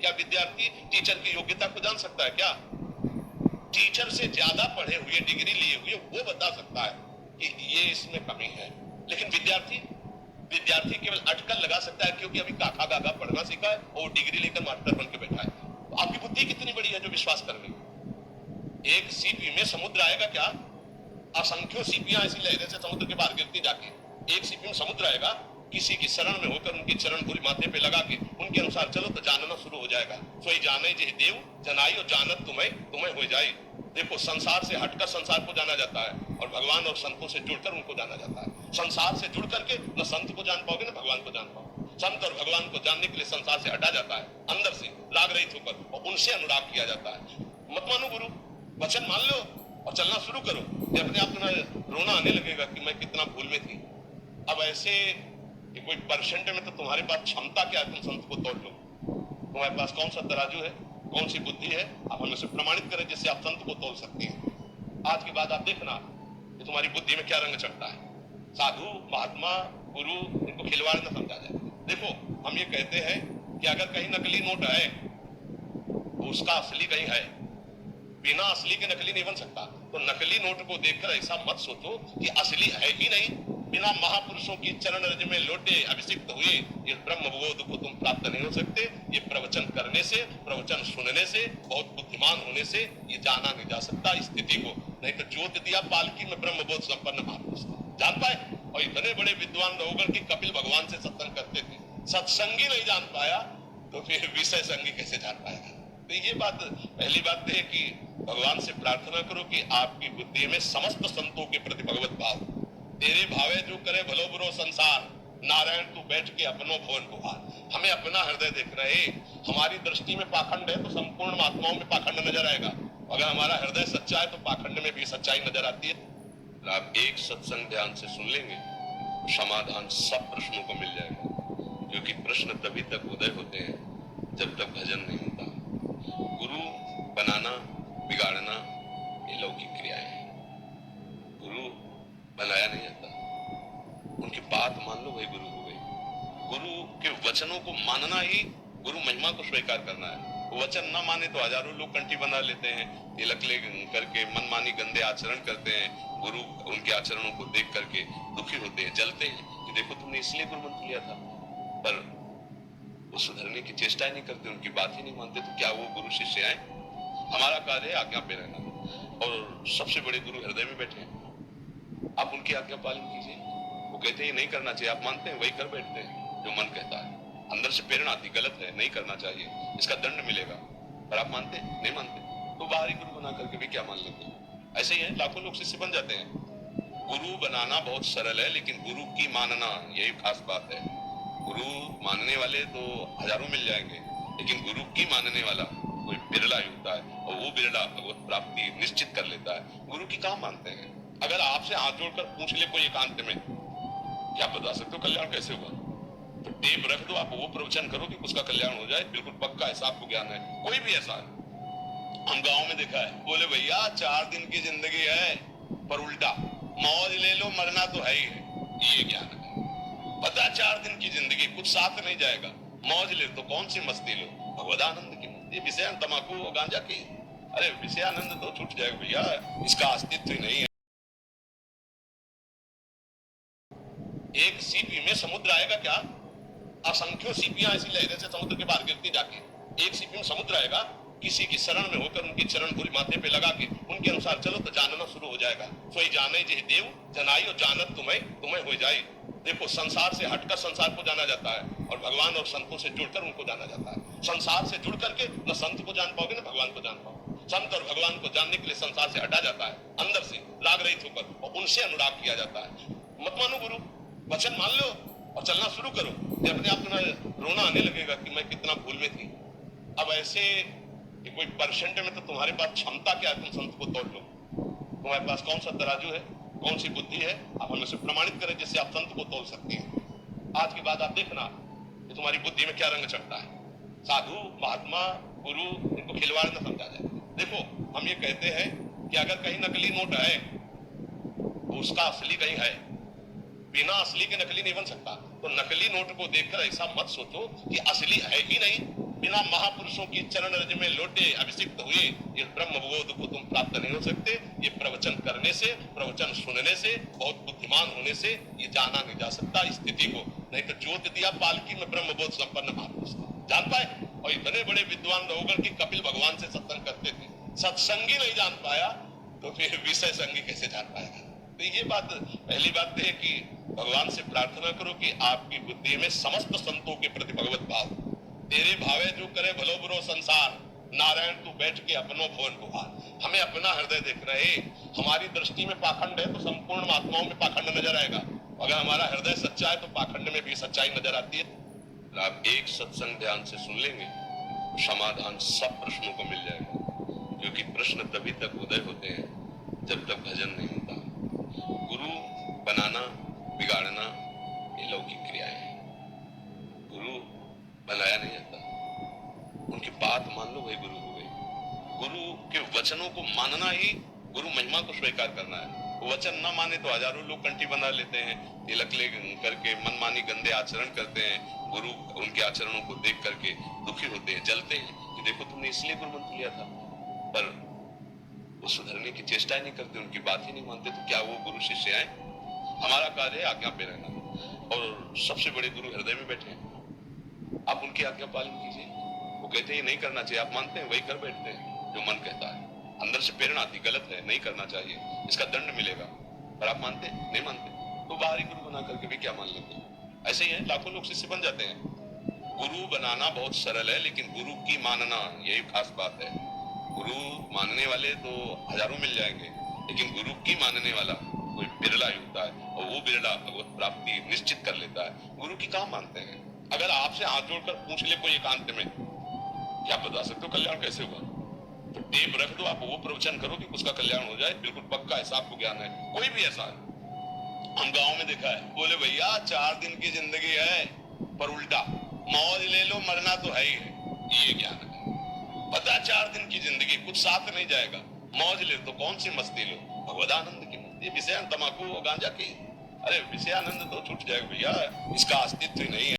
क्या विद्यार्थी टीचर की योग्यता को जान सकता है क्या? टीचर से ज्यादा पढ़े हुए, डिग्री लिए हुए, वो बता सकता है कि ये इसमें कमी है। लेकिन विद्यार्थी केवल अटकल लगा सकता है क्योंकि अभी काका गागा पढ़ना सीखा है और डिग्री लेकर मास्टर बन के बैठा है। तो आपकी बुद्धि कितनी बड़ी है जो विश्वास कर रही। एक सीपी में समुद्र आएगा क्या? असंख्यों सीपियां ऐसी लहरें से समुद्र के पार गिरती जाके, एक सीपी में समुद्र आएगा। किसी की शरण में होकर उनकी चरण धूल माथे पे लगा के उनके अनुसार चलो तो जानना शुरू हो जाएगा। सोई जाने जे देव जनाई और जानत तुम्हें हो जाए। देखो, संसार से हटकर संसार को जाना जाता है और भगवान और संतों से जुड़कर उनको जाना जाता है। संसार से जुड़ करके न संत को जान पाओगे न भगवान को जान पाओगे। संत और भगवान को जानने के लिए संसार से हटा जाता है, अंदर से राग रहित होकर, और उनसे अनुराग किया जाता है। मत मानो गुरु, वचन मान लो और चलना शुरू करो। ये अपने आप तुम्हें रोना आने लगेगा कि मैं कितना भूल में थी। अब ऐसे कि कोई परसेंट में तो तुम्हारे पास क्षमता क्या है, तुम संत को तोड़ लो। तुम्हारे पास कौन सा तराजू है, कौन सी बुद्धि है, आप हमें से प्रमाणित करें जिससे आप संत को तोड़ सकते हैं। आज के बाद आप देखना कि तुम्हारी बुद्धि में क्या रंग चढ़ता है। साधु, महात्मा, गुरु, इनको खिलवाड़ न समझा जाए। देखो, हम ये कहते हैं कि अगर कहीं नकली नोट है तो उसका असली कहीं है। बिना असली के नकली नहीं बन सकता। तो नकली नोट को देखकर ऐसा मत सोचो कि असली है ही नहीं। बिना महापुरुषों की चरण रज में लोटे अभिषिक्त हुए ये ब्रह्म बोध को तुम प्राप्त नहीं हो सकते। ये प्रवचन करने से, प्रवचन सुनने से, बहुत बुद्धिमान होने से ये जाना नहीं जा सकता स्थिति को। नहीं तो ज्योत दिया पालकी में ब्रह्म बोध संपन्न महापुरुष जान पाए। और इतने बड़े विद्वान रहोगर की कपिल भगवान से सत्संग करते थे, सत्संगी नहीं जान पाया तो फिर विषय संगी कैसे जान पाएगा? तो ये बात, पहली बात है कि भगवान से प्रार्थना करो कि आपकी बुद्धि में समस्त संतों के प्रति भगवत भाव, तेरे भावे जो करे भलो बुरो संसार, नारायण तू बैठ के अपनो भवन बुहार। हमें अपना हृदय देखना है। हमारी दृष्टि में पाखंड है तो संपूर्ण महात्माओं में पाखंड नजर आएगा। अगर हमारा हृदय सच्चा है तो पाखंड में भी सच्चाई नजर आती है। आप एक सत्संग ध्यान से सुन लेंगे, समाधान सब प्रश्नों को मिल जाएगा। क्योंकि प्रश्न तभी तक उदय होते हैं जब तक भजन नहीं होता। गुरु बनाना, बिगाड़ना ये लौकिक क्रियाएं हैं। गुरु बनाया नहीं जाता। उनकी बात मान लो, वही गुरु हो गई। गुरु के वचनों को मानना ही गुरु महिमा को स्वीकार करना है। वचन न माने तो हजारों लोग कंठी बना लेते हैं, तिलक ले करके मनमानी गंदे आचरण करते हैं। गुरु उनके आचरणों को देख करके दुखी होते हैं, जलते हैं कि देखो तुमने इसलिए गुरु मंत्र लिया था। पर वो सुधरने की चेष्टा ही नहीं करते, उनकी बात ही नहीं मानते। तो क्या वो गुरु शिष्य आए? हमारा कार्य है आज्ञा पे रहना, और सबसे बड़े गुरु हृदय में बैठे हैं। आप उनकी आज्ञा पालन कीजिए। वो कहते हैं ये नहीं करना चाहिए, आप मानते हैं, वही कर बैठते हैं जो मन कहता है। अंदर से प्रेरणा आती, गलत है, नहीं करना चाहिए, इसका दंड मिलेगा, पर आप मानते हैं? नहीं मानते तो बाहरी गुरु बना करके भी क्या मान लेंगे? ऐसे ही है, लाखों लोग शिष्य बन जाते हैं। गुरु बनाना बहुत सरल है, लेकिन गुरु की मानना यही खास बात है। गुरु मानने वाले तो हजारों मिल जाएंगे, लेकिन गुरु की मानने वाला कोई बिरला ही होता है, और वो बिरला भगवत प्राप्ति निश्चित कर लेता है। गुरु की कहाँ मानते हैं? अगर आपसे हाथ जोड़कर पूछ ले कोई एकांत में, क्या बता सकते हो कल्याण कैसे होगा? तो टेप रख दो, आप वो प्रवचन करो कि उसका कल्याण हो जाए, बिल्कुल पक्का है, आपको ज्ञान है। कोई भी ऐसा है, हम गांव में देखा है, बोले भैया 4 दिन की जिंदगी है, पर उल्टा मौज ले लो, मरना तो है ही है। ये ज्ञान है। पता 4 दिन की जिंदगी, कुछ साथ नहीं जाएगा, मौज ले तो कौन सी मस्ती लो, भगवदानंद की मस्ती। विषय तमाकू और गांजा की, अरे विषयानंद तो छूट जाएगा भैया, इसका अस्तित्व ही नहीं है। एक सीपी में समुद्र आएगा क्या? असंख्यों सीपियां ऐसी लहरें से समुद्र के पार गिरती जाके, एक सीपी में समुद्र आएगा। किसी की शरण में होकर उनकी चरण धूल माथे पे लगा के उनके अनुसार चलो तो जानना शुरू हो जाएगा। सोई जाने जे देव जनाई और जानत तुम्हें हो जाए। देखो, संसार से हटकर संसार को जाना जाता है और भगवान और संतों से जुड़कर उनको जाना जाता है। संसार से जुड़ करके न संत को जान पाओगे न भगवान को जान पाओगे। संत और भगवान को जानने के लिए संसार से हटा जाता है, अंदर से राग रहित होकर, और उनसे अनुराग किया जाता है। मत मानो गुरु, वचन मान लो और चलना शुरू करो। ये अपने आप तुम्हें रोना आने लगेगा कि मैं कितना भूल में थी। अब ऐसे कि कोई परसेंट में तो तुम्हारे पास क्षमता क्या है, तुम संत को तोड़ लो। तुम्हारे पास कौन सा तराजू है, कौन सी बुद्धि है, आप हमें से प्रमाणित करें जिससे आप संत को तोड़ सकते हैं। आज के बाद आप देखना कि तुम्हारी बुद्धि में क्या रंग चढ़ता है। साधु, महात्मा, गुरु, इनको खिलवाड़ न समझा जाए। देखो, हम ये कहते हैं कि अगर कहीं नकली नोट है तो उसका असली कहीं है। बिना असली के नकली नहीं बन सकता। तो नकली नोट को देखकर ऐसा मत सोचो कि असली है ही नहीं। बिना महापुरुषों की चरण रज में लौटे अभिषिक्त हुए ये ब्रह्मबोध को तुम प्राप्त नहीं हो सकते। ये प्रवचन करने से, प्रवचन सुनने से, बहुत बुद्धिमान होने से ये जाना नहीं जा सकता स्थिति को। नहीं तो जोत दिया पालकी में ब्रह्मबोध संपन्न महापुरुष जान पाए। और इतने बड़े विद्वान रहोगर कि कपिल भगवान से सत्संग करते थे, सत्संगी नहीं जान पाया तो फिर विषय संगी कैसे जान पाएगा। तो ये बात, पहली बात तो है कि भगवान से प्रार्थना करो कि आपकी बुद्धि में समस्त संतों के प्रति भगवत भाव, तेरे भावे जो करे भलो बुरो संसार, नारायण तू बैठ के अपनो भवन बुहार। हमें अपना हृदय देख रहे, हमारी दृष्टि में पाखंड है तो संपूर्ण महात्माओं में पाखंड नजर आएगा। अगर हमारा हृदय सच्चा है तो पाखंड में भी सच्चाई नजर आती है। आप एक सत्संग ध्यान से सुन लेंगे, समाधान सब प्रश्नों को मिल जाएगा। क्योंकि प्रश्न तभी तक उदय होते हैं जब तक भजन नहीं होता। गुरु बनाना, बिगाड़ना ये लौकिक क्रियाएं हैं। गुरु बनाया नहीं जाता, उनकी बात मान लो वही गुरु हो गई। गुरु के वचनों को मानना ही गुरु महिमा को स्वीकार करना है। वचन न माने तो हजारों लोग कंठी बना लेते हैं, तिलक ले करके मनमानी गंदे आचरण करते हैं। गुरु उनके आचरणों को देख करके दुखी होते हैं, जलते हैं कि देखो तुमने इसलिए गुरु मंत्र लिया था, पर वो सुधरने की चेष्टा ही नहीं करते, उनकी बात ही नहीं मानते। तो क्या वो गुरु शिष्य आए? हमारा कार्य है आज्ञा पे रहना, और सबसे बड़े गुरु हृदय में बैठे हैं। आप उनकी आज्ञा पालन कीजिए। वो कहते हैं नहीं करना चाहिए, आप मानते हैं, वही कर बैठते हैं जो मन कहता है। अंदर से प्रेरणा आती गलत है, नहीं करना चाहिए, इसका दंड मिलेगा, पर आप मानते हैं? नहीं मानते तो बाहरी गुरु बना करके भी क्या मान लेंगे। ऐसे ही है, लाखों लोग शिष्य बन जाते हैं। गुरु बनाना बहुत सरल है, लेकिन गुरु की मानना यही खास बात है। गुरु मानने वाले तो हजारों मिल जाएंगे, लेकिन गुरु की मानने वाला कोई बिरला ही होता है, और वो बिरला भगवत प्राप्ति निश्चित कर लेता है। गुरु की कहाँ मानते हैं? अगर आपसे हाथ जोड़कर पूछ ले कोई एकांत में, क्या बता सकते हो कल्याण कैसे होगा, तो टेप रख दो, आप वो प्रवचन करो कि उसका कल्याण हो जाए, बिल्कुल पक्का है, आपको ज्ञान है। कोई भी ऐसा है, हम गांव में देखा है, बोले भैया 4 दिन की जिंदगी है, पर उल्टा मौज ले लो, मरना तो है ही है। ये ज्ञान है, पता 4 दिन की जिंदगी, कुछ साथ नहीं जाएगा, मौज ले तो कौन सी मस्ती लो, भगवदानंद की मस्ती। विषय तमाकू गांजा की, अरे विषयानंद तो छूट जाएगा भैया, इसका अस्तित्व ही नहीं है।